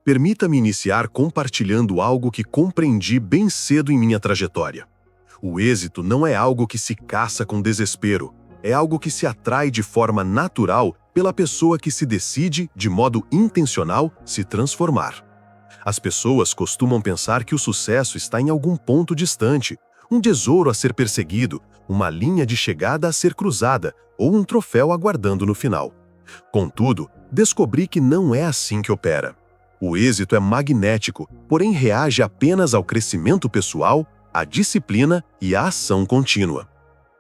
Permita-me iniciar compartilhando algo que compreendi bem cedo em minha trajetória. O êxito não é algo que se caça com desespero, é algo que se atrai de forma natural pela pessoa que se decide, de modo intencional, se transformar. As pessoas costumam pensar que o sucesso está em algum ponto distante, um tesouro a ser perseguido, uma linha de chegada a ser cruzada ou um troféu aguardando no final. Contudo, descobri que não é assim que opera. O êxito é magnético, porém reage apenas ao crescimento pessoal, à disciplina e à ação contínua.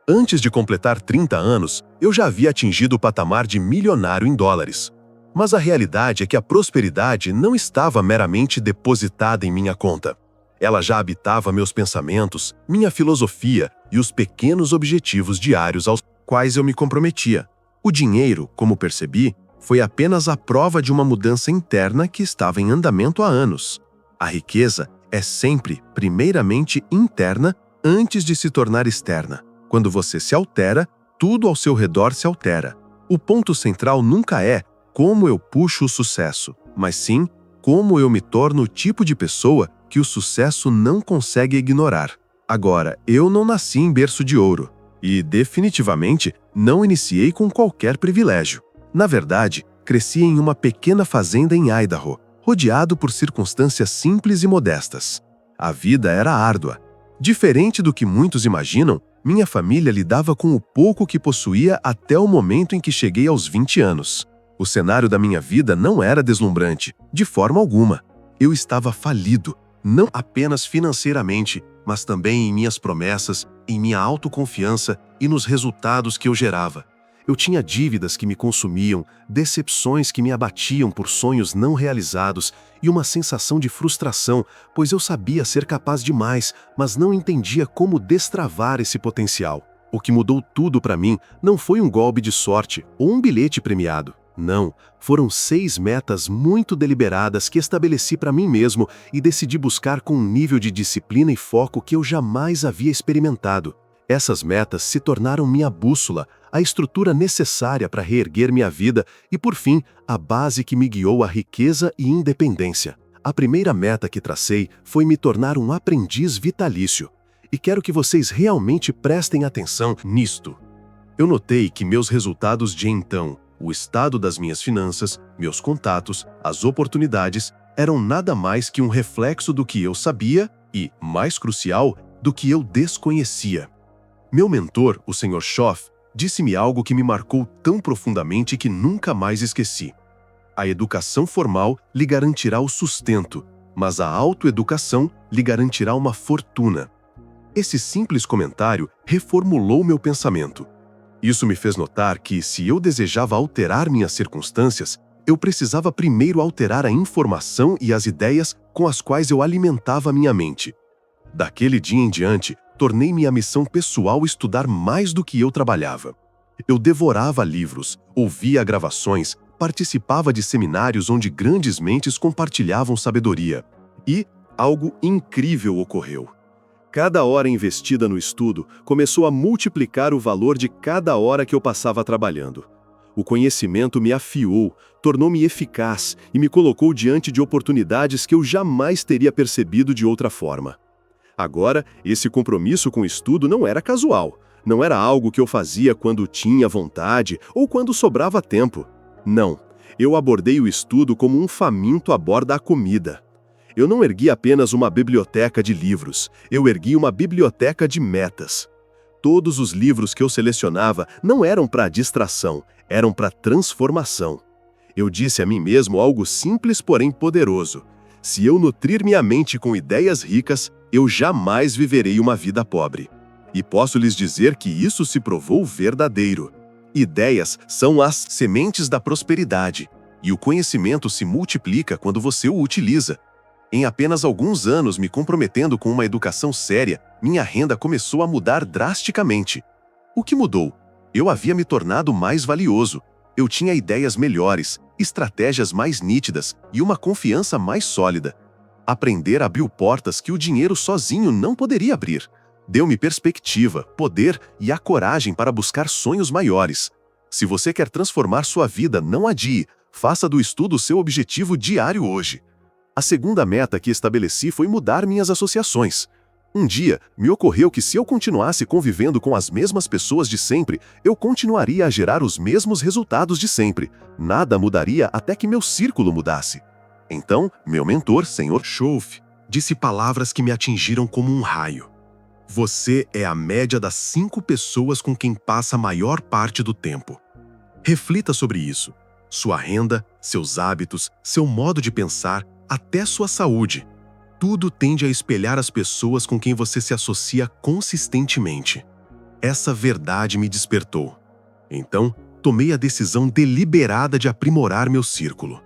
Antes de completar 30 anos, eu já havia atingido o patamar de milionário em dólares. Mas a realidade é que a prosperidade não estava meramente depositada em minha conta. Ela já habitava meus pensamentos, minha filosofia e os pequenos objetivos diários aos quais eu me comprometia. O dinheiro, como percebi, foi apenas a prova de uma mudança interna que estava em andamento há anos. A riqueza é sempre, primeiramente, interna antes de se tornar externa. Quando você se altera, tudo ao seu redor se altera. O ponto central nunca é como eu puxo o sucesso, mas sim como eu me torno o tipo de pessoa que o sucesso não consegue ignorar. Agora, eu não nasci em berço de ouro e, definitivamente, não iniciei com qualquer privilégio. Na verdade, cresci em uma pequena fazenda em Idaho, rodeado por circunstâncias simples e modestas. A vida era árdua. Diferente do que muitos imaginam, minha família lidava com o pouco que possuía até o momento em que cheguei aos 20 anos. O cenário da minha vida não era deslumbrante, de forma alguma. Eu estava falido, não apenas financeiramente, mas também em minhas promessas, em minha autoconfiança e nos resultados que eu gerava. Eu tinha dívidas que me consumiam, decepções que me abatiam por sonhos não realizados e uma sensação de frustração, pois eu sabia ser capaz de mais, mas não entendia como destravar esse potencial. O que mudou tudo para mim não foi um golpe de sorte ou um bilhete premiado. Não, foram 6 metas muito deliberadas que estabeleci para mim mesmo e decidi buscar com um nível de disciplina e foco que eu jamais havia experimentado. Essas metas se tornaram minha bússola, a estrutura necessária para reerguer minha vida e, por fim, a base que me guiou à riqueza e independência. A primeira meta que tracei foi me tornar um aprendiz vitalício. E quero que vocês realmente prestem atenção nisto. Eu notei que meus resultados de então, o estado das minhas finanças, meus contatos, as oportunidades, eram nada mais que um reflexo do que eu sabia e, mais crucial, do que eu desconhecia. Meu mentor, o Sr. Schoff, disse-me algo que me marcou tão profundamente que nunca mais esqueci. A educação formal lhe garantirá o sustento, mas a autoeducação lhe garantirá uma fortuna. Esse simples comentário reformulou meu pensamento. Isso me fez notar que, se eu desejava alterar minhas circunstâncias, eu precisava primeiro alterar a informação e as ideias com as quais eu alimentava minha mente. Daquele dia em diante, tornei minha missão pessoal estudar mais do que eu trabalhava. Eu devorava livros, ouvia gravações, participava de seminários onde grandes mentes compartilhavam sabedoria. E algo incrível ocorreu. Cada hora investida no estudo começou a multiplicar o valor de cada hora que eu passava trabalhando. O conhecimento me afiou, tornou-me eficaz e me colocou diante de oportunidades que eu jamais teria percebido de outra forma. Agora, esse compromisso com o estudo não era casual, não era algo que eu fazia quando tinha vontade ou quando sobrava tempo. Não, eu abordei o estudo como um faminto aborda a comida. Eu não ergui apenas uma biblioteca de livros, eu ergui uma biblioteca de metas. Todos os livros que eu selecionava não eram para distração, eram para transformação. Eu disse a mim mesmo algo simples, porém poderoso. Se eu nutrir minha mente com ideias ricas, eu jamais viverei uma vida pobre. E posso lhes dizer que isso se provou verdadeiro. Ideias são as sementes da prosperidade, e o conhecimento se multiplica quando você o utiliza. Em apenas alguns anos me comprometendo com uma educação séria, minha renda começou a mudar drasticamente. O que mudou? Eu havia me tornado mais valioso. Eu tinha ideias melhores, estratégias mais nítidas e uma confiança mais sólida. Aprender abriu portas que o dinheiro sozinho não poderia abrir. Deu-me perspectiva, poder e a coragem para buscar sonhos maiores. Se você quer transformar sua vida, não adie. Faça do estudo seu objetivo diário hoje. A segunda meta que estabeleci foi mudar minhas associações. Um dia, me ocorreu que se eu continuasse convivendo com as mesmas pessoas de sempre, eu continuaria a gerar os mesmos resultados de sempre. Nada mudaria até que meu círculo mudasse. Então, meu mentor, Sr. Schouf, disse palavras que me atingiram como um raio. Você é a média das 5 pessoas com quem passa a maior parte do tempo. Reflita sobre isso. Sua renda, seus hábitos, seu modo de pensar, até sua saúde. Tudo tende a espelhar as pessoas com quem você se associa consistentemente. Essa verdade me despertou. Então, tomei a decisão deliberada de aprimorar meu círculo.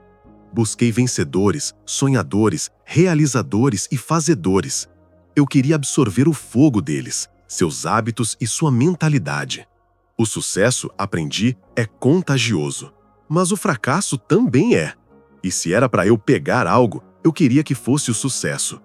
Busquei vencedores, sonhadores, realizadores e fazedores. Eu queria absorver o fogo deles, seus hábitos e sua mentalidade. O sucesso, aprendi, é contagioso. Mas o fracasso também é. E se era para eu pegar algo, eu queria que fosse o sucesso.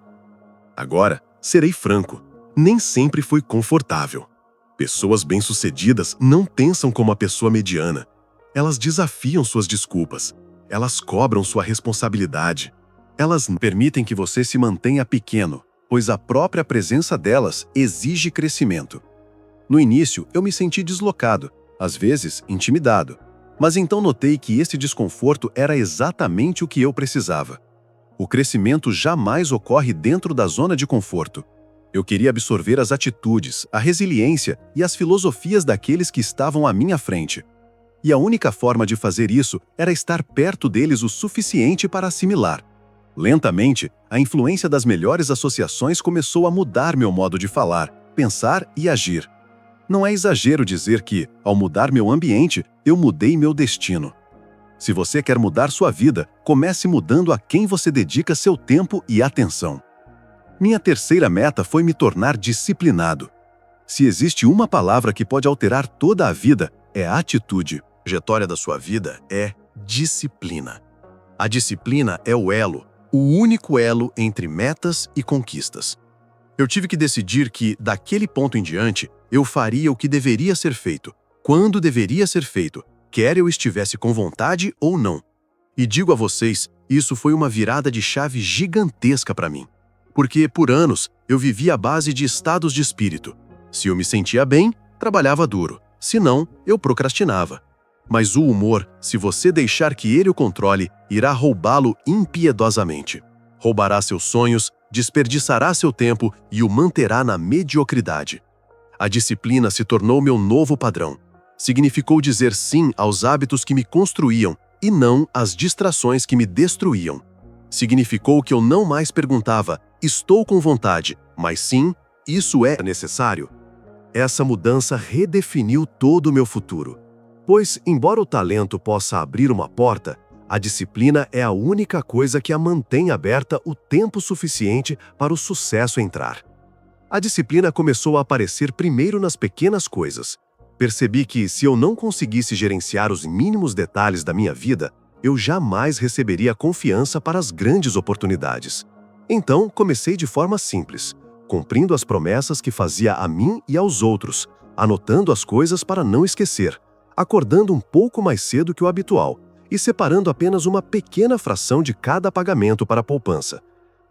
Agora, serei franco, nem sempre foi confortável. Pessoas bem-sucedidas não pensam como a pessoa mediana. Elas desafiam suas desculpas. Elas cobram sua responsabilidade. Elas permitem que você se mantenha pequeno, pois a própria presença delas exige crescimento. No início, eu me senti deslocado, às vezes intimidado. Mas então notei que esse desconforto era exatamente o que eu precisava. O crescimento jamais ocorre dentro da zona de conforto. Eu queria absorver as atitudes, a resiliência e as filosofias daqueles que estavam à minha frente. E a única forma de fazer isso era estar perto deles o suficiente para assimilar. Lentamente, a influência das melhores associações começou a mudar meu modo de falar, pensar e agir. Não é exagero dizer que, ao mudar meu ambiente, eu mudei meu destino. Se você quer mudar sua vida, comece mudando a quem você dedica seu tempo e atenção. Minha terceira meta foi me tornar disciplinado. Se existe uma palavra que pode alterar toda a vida, é atitude. A trajetória da sua vida é disciplina. A disciplina é o elo, o único elo entre metas e conquistas. Eu tive que decidir que, daquele ponto em diante, eu faria o que deveria ser feito, quando deveria ser feito, quer eu estivesse com vontade ou não. E digo a vocês, isso foi uma virada de chave gigantesca para mim. Porque, por anos, eu vivia à base de estados de espírito. Se eu me sentia bem, trabalhava duro. Se não, eu procrastinava. Mas o humor, se você deixar que ele o controle, irá roubá-lo impiedosamente. Roubará seus sonhos, desperdiçará seu tempo e o manterá na mediocridade. A disciplina se tornou meu novo padrão. Significou dizer sim aos hábitos que me construíam e não às distrações que me destruíam. Significou que eu não mais perguntava, estou com vontade, mas sim, isso é necessário. Essa mudança redefiniu todo o meu futuro. Pois, embora o talento possa abrir uma porta, a disciplina é a única coisa que a mantém aberta o tempo suficiente para o sucesso entrar. A disciplina começou a aparecer primeiro nas pequenas coisas. Percebi que, se eu não conseguisse gerenciar os mínimos detalhes da minha vida, eu jamais receberia confiança para as grandes oportunidades. Então, comecei de forma simples, cumprindo as promessas que fazia a mim e aos outros, anotando as coisas para não esquecer, acordando um pouco mais cedo que o habitual e separando apenas uma pequena fração de cada pagamento para a poupança.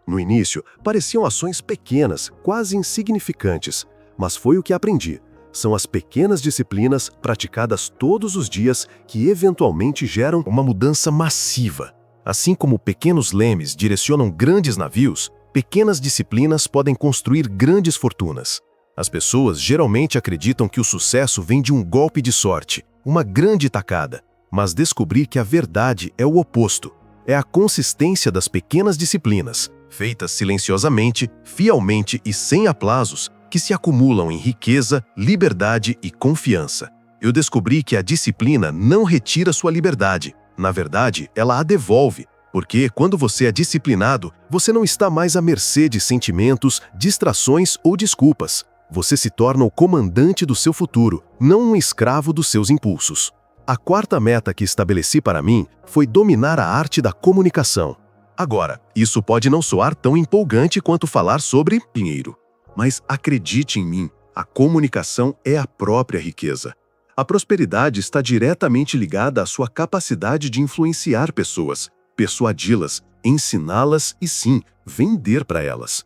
No início, pareciam ações pequenas, quase insignificantes, mas foi o que aprendi. São as pequenas disciplinas praticadas todos os dias que eventualmente geram uma mudança massiva. Assim como pequenos lemes direcionam grandes navios, pequenas disciplinas podem construir grandes fortunas. As pessoas geralmente acreditam que o sucesso vem de um golpe de sorte, uma grande tacada, mas descobri que a verdade é o oposto. É a consistência das pequenas disciplinas, feitas silenciosamente, fielmente e sem aplausos, que se acumulam em riqueza, liberdade e confiança. Eu descobri que a disciplina não retira sua liberdade. Na verdade, ela a devolve, porque quando você é disciplinado, você não está mais à mercê de sentimentos, distrações ou desculpas. Você se torna o comandante do seu futuro, não um escravo dos seus impulsos. A quarta meta que estabeleci para mim foi dominar a arte da comunicação. Agora, isso pode não soar tão empolgante quanto falar sobre dinheiro. Mas acredite em mim, a comunicação é a própria riqueza. A prosperidade está diretamente ligada à sua capacidade de influenciar pessoas, persuadi-las, ensiná-las e, sim, vender para elas.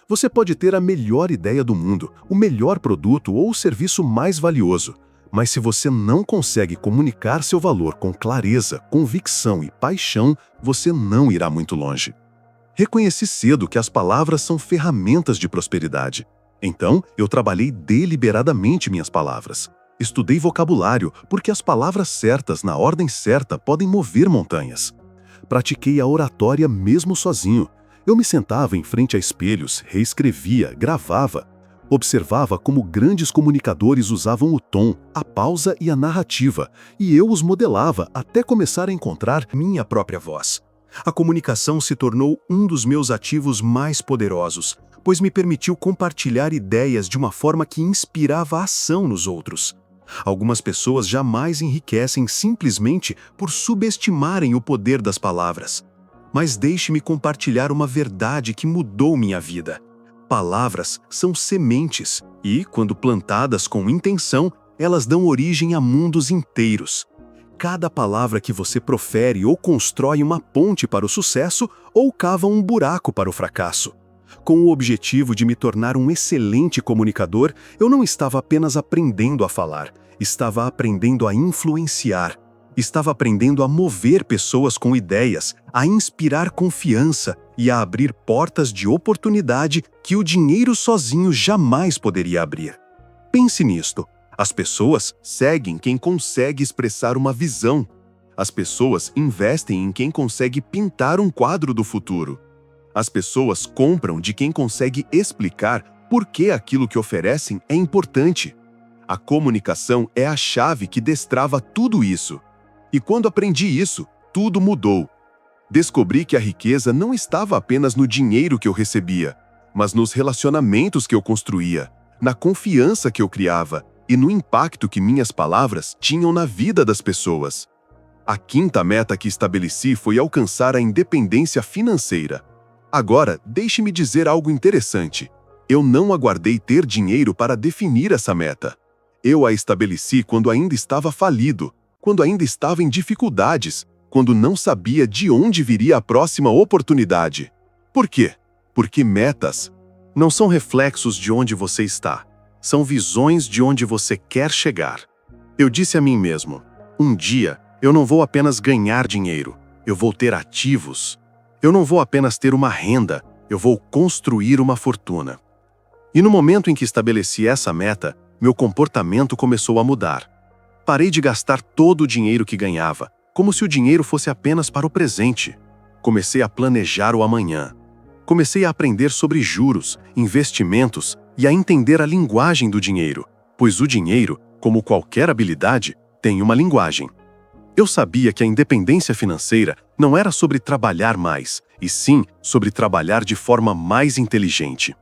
Você pode ter a melhor ideia do mundo, o melhor produto ou o serviço mais valioso, mas se você não consegue comunicar seu valor com clareza, convicção e paixão, você não irá muito longe. Reconheci cedo que as palavras são ferramentas de prosperidade. Então, eu trabalhei deliberadamente minhas palavras. Estudei vocabulário, porque as palavras certas na ordem certa podem mover montanhas. Pratiquei a oratória mesmo sozinho. Eu me sentava em frente a espelhos, reescrevia, gravava. Observava como grandes comunicadores usavam o tom, a pausa e a narrativa, e eu os modelava até começar a encontrar minha própria voz. A comunicação se tornou um dos meus ativos mais poderosos, pois me permitiu compartilhar ideias de uma forma que inspirava a ação nos outros. Algumas pessoas jamais enriquecem simplesmente por subestimarem o poder das palavras. Mas deixe-me compartilhar uma verdade que mudou minha vida. Palavras são sementes e, quando plantadas com intenção, elas dão origem a mundos inteiros. Cada palavra que você profere ou constrói uma ponte para o sucesso ou cava um buraco para o fracasso. Com o objetivo de me tornar um excelente comunicador, eu não estava apenas aprendendo a falar, estava aprendendo a influenciar. Estava aprendendo a mover pessoas com ideias, a inspirar confiança e a abrir portas de oportunidade que o dinheiro sozinho jamais poderia abrir. Pense nisto. As pessoas seguem quem consegue expressar uma visão. As pessoas investem em quem consegue pintar um quadro do futuro. As pessoas compram de quem consegue explicar por que aquilo que oferecem é importante. A comunicação é a chave que destrava tudo isso. E quando aprendi isso, tudo mudou. Descobri que a riqueza não estava apenas no dinheiro que eu recebia, mas nos relacionamentos que eu construía, na confiança que eu criava e no impacto que minhas palavras tinham na vida das pessoas. A quinta meta que estabeleci foi alcançar a independência financeira. Agora, deixe-me dizer algo interessante. Eu não aguardei ter dinheiro para definir essa meta. Eu a estabeleci quando ainda estava falido, quando ainda estava em dificuldades, quando não sabia de onde viria a próxima oportunidade. Por quê? Porque metas não são reflexos de onde você está, são visões de onde você quer chegar. Eu disse a mim mesmo, um dia eu não vou apenas ganhar dinheiro, eu vou ter ativos. Eu não vou apenas ter uma renda, eu vou construir uma fortuna. E no momento em que estabeleci essa meta, meu comportamento começou a mudar. Parei de gastar todo o dinheiro que ganhava, como se o dinheiro fosse apenas para o presente. Comecei a planejar o amanhã. Comecei a aprender sobre juros, investimentos e a entender a linguagem do dinheiro, pois o dinheiro, como qualquer habilidade, tem uma linguagem. Eu sabia que a independência financeira não era sobre trabalhar mais, e sim sobre trabalhar de forma mais inteligente.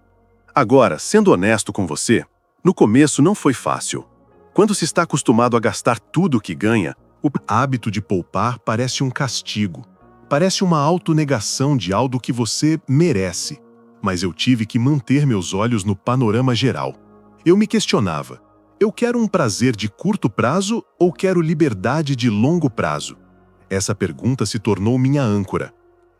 Agora, sendo honesto com você, no começo não foi fácil. Quando se está acostumado a gastar tudo o que ganha, o hábito de poupar parece um castigo. Parece uma autonegação de algo que você merece. Mas eu tive que manter meus olhos no panorama geral. Eu me questionava, eu quero um prazer de curto prazo ou quero liberdade de longo prazo? Essa pergunta se tornou minha âncora.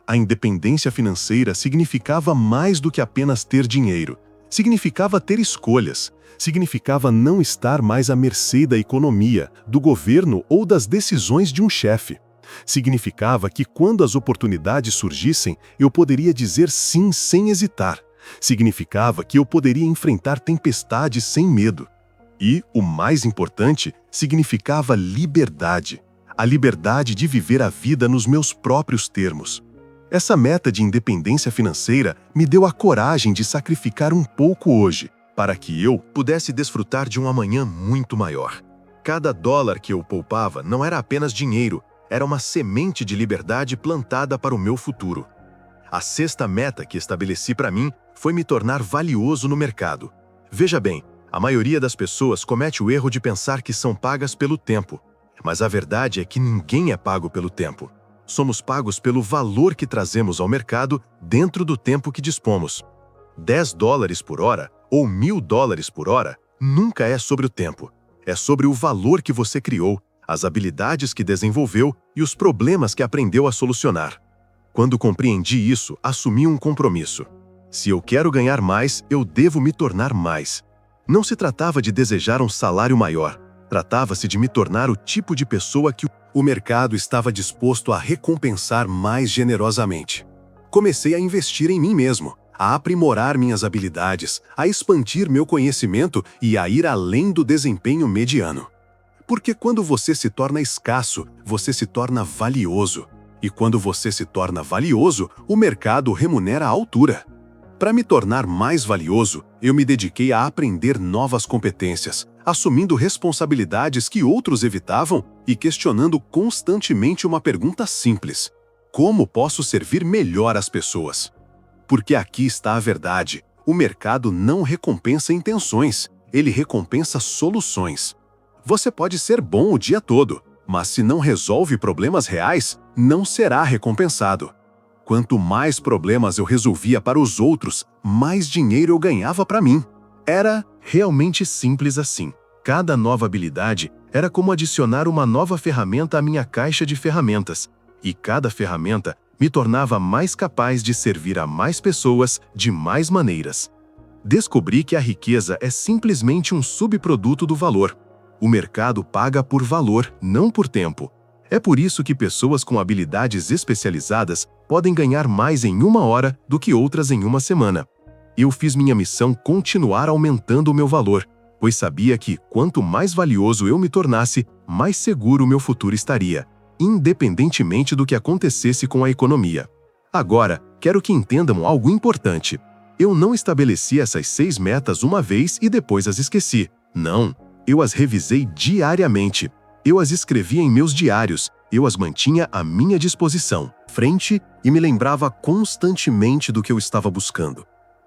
A independência financeira significava mais do que apenas ter dinheiro. Significava ter escolhas. Significava não estar mais à mercê da economia, do governo ou das decisões de um chefe. Significava que quando as oportunidades surgissem, eu poderia dizer sim sem hesitar. Significava que eu poderia enfrentar tempestades sem medo. E, o mais importante, significava liberdade. A liberdade de viver a vida nos meus próprios termos. Essa meta de independência financeira me deu a coragem de sacrificar um pouco hoje, para que eu pudesse desfrutar de um amanhã muito maior. Cada dólar que eu poupava não era apenas dinheiro, era uma semente de liberdade plantada para o meu futuro. A sexta meta que estabeleci para mim foi me tornar valioso no mercado. Veja bem, a maioria das pessoas comete o erro de pensar que são pagas pelo tempo. Mas a verdade é que ninguém é pago pelo tempo. Somos pagos pelo valor que trazemos ao mercado dentro do tempo que dispomos. $10 por hora ou $1.000 por hora nunca é sobre o tempo. É sobre o valor que você criou, as habilidades que desenvolveu e os problemas que aprendeu a solucionar. Quando compreendi isso, assumi um compromisso. Se eu quero ganhar mais, eu devo me tornar mais. Não se tratava de desejar um salário maior. Tratava-se de me tornar o tipo de pessoa que o mercado estava disposto a recompensar mais generosamente. Comecei a investir em mim mesmo, a aprimorar minhas habilidades, a expandir meu conhecimento e a ir além do desempenho mediano. Porque quando você se torna escasso, você se torna valioso. E quando você se torna valioso, o mercado remunera à altura. Para me tornar mais valioso, eu me dediquei a aprender novas competências, assumindo responsabilidades que outros evitavam e questionando constantemente uma pergunta simples: como posso servir melhor as pessoas? Porque aqui está a verdade: o mercado não recompensa intenções, ele recompensa soluções. Você pode ser bom o dia todo, mas se não resolve problemas reais, não será recompensado. Quanto mais problemas eu resolvia para os outros, mais dinheiro eu ganhava para mim. Era realmente simples assim. Cada nova habilidade era como adicionar uma nova ferramenta à minha caixa de ferramentas, e cada ferramenta me tornava mais capaz de servir a mais pessoas de mais maneiras. Descobri que a riqueza é simplesmente um subproduto do valor. O mercado paga por valor, não por tempo. É por isso que pessoas com habilidades especializadas podem ganhar mais em 1 hora do que outras em 1 semana. Eu fiz minha missão continuar aumentando o meu valor, pois sabia que, quanto mais valioso eu me tornasse, mais seguro o meu futuro estaria, independentemente do que acontecesse com a economia. Agora, quero que entendam algo importante. Eu não estabeleci essas 6 metas uma vez e depois as esqueci. Não, eu as revisei diariamente. Eu as escrevia em meus diários, eu as mantinha à minha disposição, frente, e me lembrava constantemente do que eu estava buscando.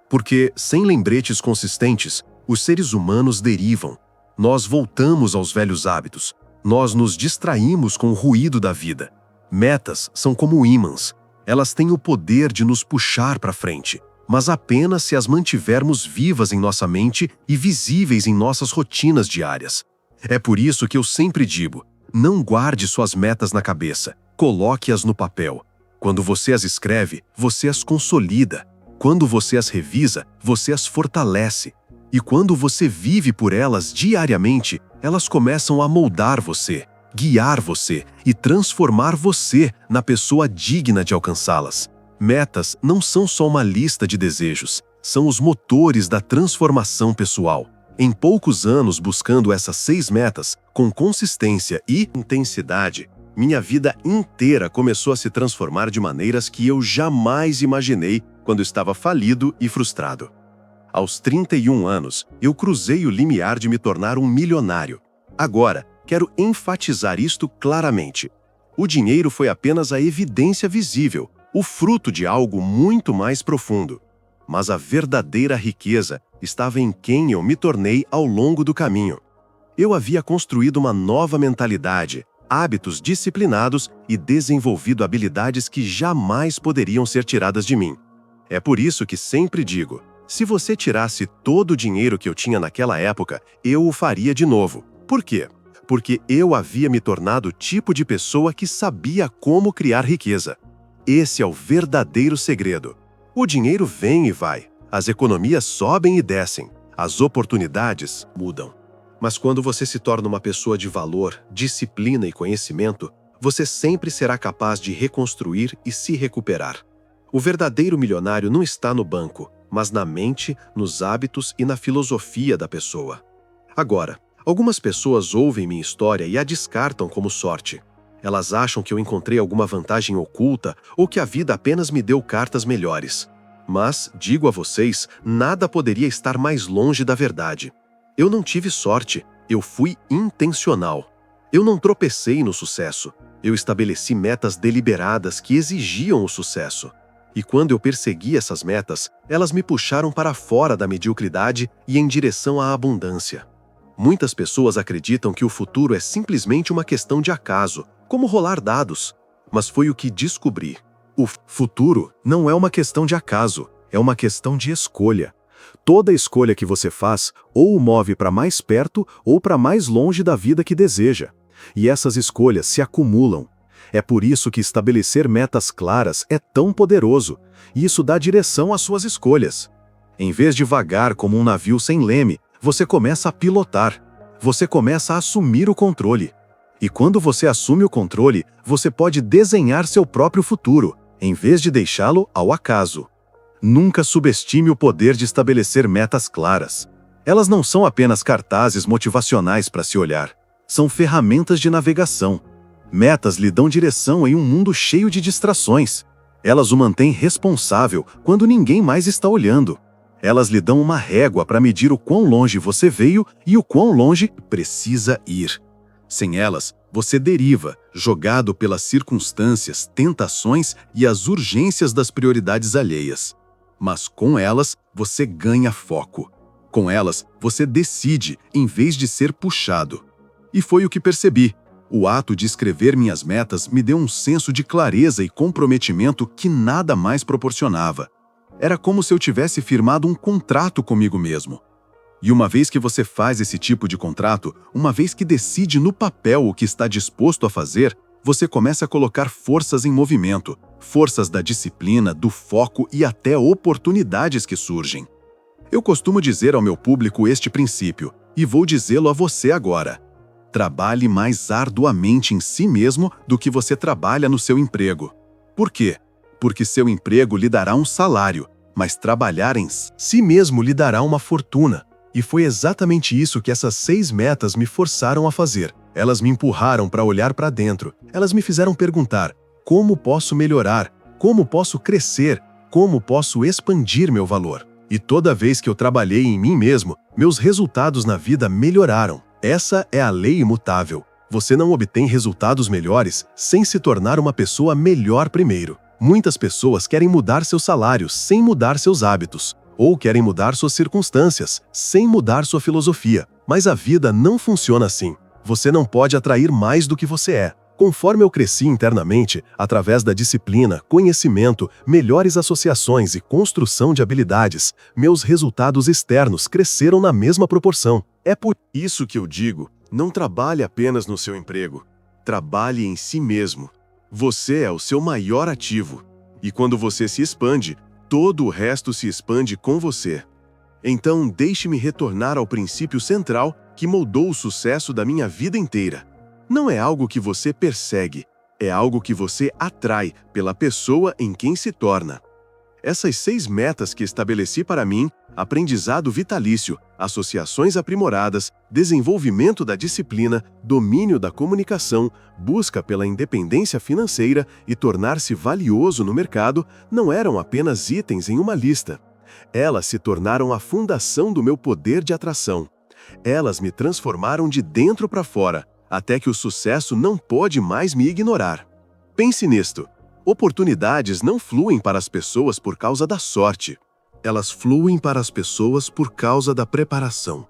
Porque, sem lembretes consistentes, os seres humanos derivam. Nós voltamos aos velhos hábitos. Nós nos distraímos com o ruído da vida. Metas são como ímãs. Elas têm o poder de nos puxar para frente, mas apenas se as mantivermos vivas em nossa mente e visíveis em nossas rotinas diárias. É por isso que eu sempre digo: não guarde suas metas na cabeça, coloque-as no papel. Quando você as escreve, você as consolida. Quando você as revisa, você as fortalece. E quando você vive por elas diariamente, elas começam a moldar você, guiar você e transformar você na pessoa digna de alcançá-las. Metas não são só uma lista de desejos, são os motores da transformação pessoal. Em poucos anos buscando essas 6 metas, com consistência e intensidade, minha vida inteira começou a se transformar de maneiras que eu jamais imaginei quando estava falido e frustrado. Aos 31 anos, eu cruzei o limiar de me tornar um milionário. Agora, quero enfatizar isto claramente. O dinheiro foi apenas a evidência visível, o fruto de algo muito mais profundo. Mas a verdadeira riqueza estava em quem eu me tornei ao longo do caminho. Eu havia construído uma nova mentalidade, hábitos disciplinados e desenvolvido habilidades que jamais poderiam ser tiradas de mim. É por isso que sempre digo: se você tirasse todo o dinheiro que eu tinha naquela época, eu o faria de novo. Por quê? Porque eu havia me tornado o tipo de pessoa que sabia como criar riqueza. Esse é o verdadeiro segredo. O dinheiro vem e vai, as economias sobem e descem, as oportunidades mudam. Mas quando você se torna uma pessoa de valor, disciplina e conhecimento, você sempre será capaz de reconstruir e se recuperar. O verdadeiro milionário não está no banco, mas na mente, nos hábitos e na filosofia da pessoa. Agora, algumas pessoas ouvem minha história e a descartam como sorte. Elas acham que eu encontrei alguma vantagem oculta ou que a vida apenas me deu cartas melhores. Mas, digo a vocês, nada poderia estar mais longe da verdade. Eu não tive sorte, eu fui intencional. Eu não tropecei no sucesso. Eu estabeleci metas deliberadas que exigiam o sucesso. E quando eu persegui essas metas, elas me puxaram para fora da mediocridade e em direção à abundância. Muitas pessoas acreditam que o futuro é simplesmente uma questão de acaso, como rolar dados. Mas foi o que descobri. O futuro não é uma questão de acaso, é uma questão de escolha. Toda escolha que você faz ou o move para mais perto ou para mais longe da vida que deseja. E essas escolhas se acumulam. É por isso que estabelecer metas claras é tão poderoso, e isso dá direção às suas escolhas. Em vez de vagar como um navio sem leme, você começa a pilotar. Você começa a assumir o controle. E quando você assume o controle, você pode desenhar seu próprio futuro, em vez de deixá-lo ao acaso. Nunca subestime o poder de estabelecer metas claras. Elas não são apenas cartazes motivacionais para se olhar. São ferramentas de navegação. Metas lhe dão direção em um mundo cheio de distrações. Elas o mantêm responsável quando ninguém mais está olhando. Elas lhe dão uma régua para medir o quão longe você veio e o quão longe precisa ir. Sem elas, você deriva, jogado pelas circunstâncias, tentações e as urgências das prioridades alheias. Mas com elas, você ganha foco. Com elas, você decide, em vez de ser puxado. E foi o que percebi. O ato de escrever minhas metas me deu um senso de clareza e comprometimento que nada mais proporcionava. Era como se eu tivesse firmado um contrato comigo mesmo. E uma vez que você faz esse tipo de contrato, uma vez que decide no papel o que está disposto a fazer, você começa a colocar forças em movimento, forças da disciplina, do foco e até oportunidades que surgem. Eu costumo dizer ao meu público este princípio, e vou dizê-lo a você agora. Trabalhe mais arduamente em si mesmo do que você trabalha no seu emprego. Por quê? Porque seu emprego lhe dará um salário, mas trabalhar em si mesmo lhe dará uma fortuna. E foi exatamente isso que essas 6 metas me forçaram a fazer. Elas me empurraram para olhar para dentro. Elas me fizeram perguntar: como posso melhorar? Como posso crescer? Como posso expandir meu valor? E toda vez que eu trabalhei em mim mesmo, meus resultados na vida melhoraram. Essa é a lei imutável. Você não obtém resultados melhores sem se tornar uma pessoa melhor primeiro. Muitas pessoas querem mudar seus salários sem mudar seus hábitos. Ou querem mudar suas circunstâncias, sem mudar sua filosofia. Mas a vida não funciona assim. Você não pode atrair mais do que você é. Conforme eu cresci internamente, através da disciplina, conhecimento, melhores associações e construção de habilidades, meus resultados externos cresceram na mesma proporção. É por isso que eu digo, não trabalhe apenas no seu emprego. Trabalhe em si mesmo. Você é o seu maior ativo. E quando você se expande, todo o resto se expande com você. Então, deixe-me retornar ao princípio central que moldou o sucesso da minha vida inteira. Não é algo que você persegue, é algo que você atrai pela pessoa em quem se torna. Essas 6 metas que estabeleci para mim, aprendizado vitalício, associações aprimoradas, desenvolvimento da disciplina, domínio da comunicação, busca pela independência financeira e tornar-se valioso no mercado, não eram apenas itens em uma lista. Elas se tornaram a fundação do meu poder de atração. Elas me transformaram de dentro para fora, até que o sucesso não pode mais me ignorar. Pense nisto. Oportunidades não fluem para as pessoas por causa da sorte. Elas fluem para as pessoas por causa da preparação.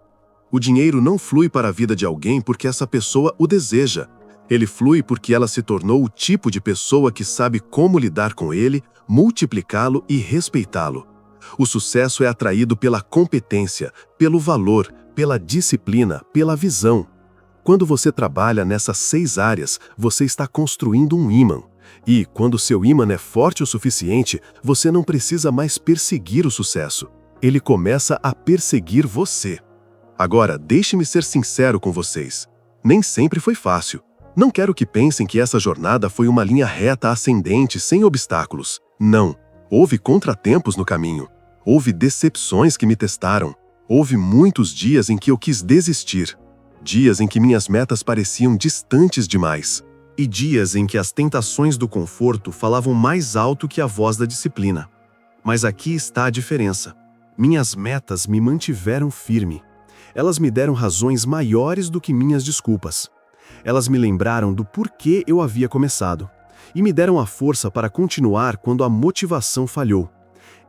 O dinheiro não flui para a vida de alguém porque essa pessoa o deseja. Ele flui porque ela se tornou o tipo de pessoa que sabe como lidar com ele, multiplicá-lo e respeitá-lo. O sucesso é atraído pela competência, pelo valor, pela disciplina, pela visão. Quando você trabalha nessas 6 áreas, você está construindo um ímã. E, quando seu ímã é forte o suficiente, você não precisa mais perseguir o sucesso. Ele começa a perseguir você. Agora, deixe-me ser sincero com vocês. Nem sempre foi fácil. Não quero que pensem que essa jornada foi uma linha reta ascendente sem obstáculos. Não. Houve contratempos no caminho. Houve decepções que me testaram. Houve muitos dias em que eu quis desistir. Dias em que minhas metas pareciam distantes demais. E dias em que as tentações do conforto falavam mais alto que a voz da disciplina. Mas aqui está a diferença. Minhas metas me mantiveram firme. Elas me deram razões maiores do que minhas desculpas. Elas me lembraram do porquê eu havia começado. E me deram a força para continuar quando a motivação falhou.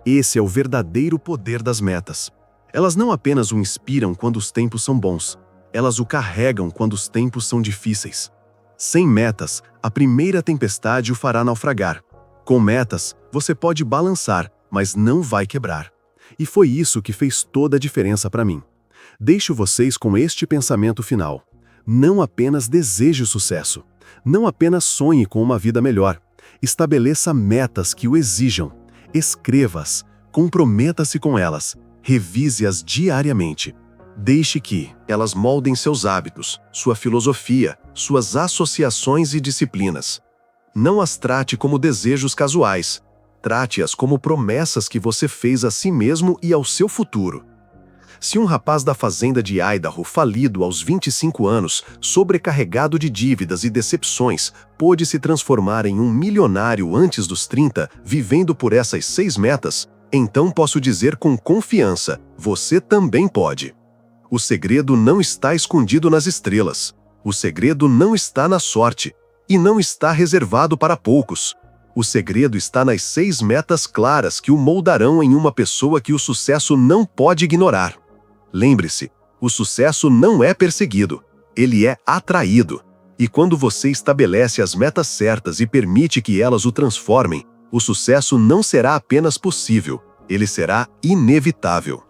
Esse é o verdadeiro poder das metas. Elas não apenas o inspiram quando os tempos são bons. Elas o carregam quando os tempos são difíceis. Sem metas, a primeira tempestade o fará naufragar. Com metas, você pode balançar, mas não vai quebrar. E foi isso que fez toda a diferença para mim. Deixo vocês com este pensamento final. Não apenas deseje o sucesso. Não apenas sonhe com uma vida melhor. Estabeleça metas que o exijam. Escreva-as. Comprometa-se com elas. Revise-as diariamente. Deixe que elas moldem seus hábitos, sua filosofia, suas associações e disciplinas. Não as trate como desejos casuais. Trate-as como promessas que você fez a si mesmo e ao seu futuro. Se um rapaz da fazenda de Idaho, falido aos 25 anos, sobrecarregado de dívidas e decepções, pôde se transformar em um milionário antes dos 30, vivendo por essas 6 metas, então posso dizer com confiança, você também pode. O segredo não está escondido nas estrelas. O segredo não está na sorte. E não está reservado para poucos. O segredo está nas 6 metas claras que o moldarão em uma pessoa que o sucesso não pode ignorar. Lembre-se, o sucesso não é perseguido, ele é atraído. E quando você estabelece as metas certas e permite que elas o transformem, o sucesso não será apenas possível, ele será inevitável.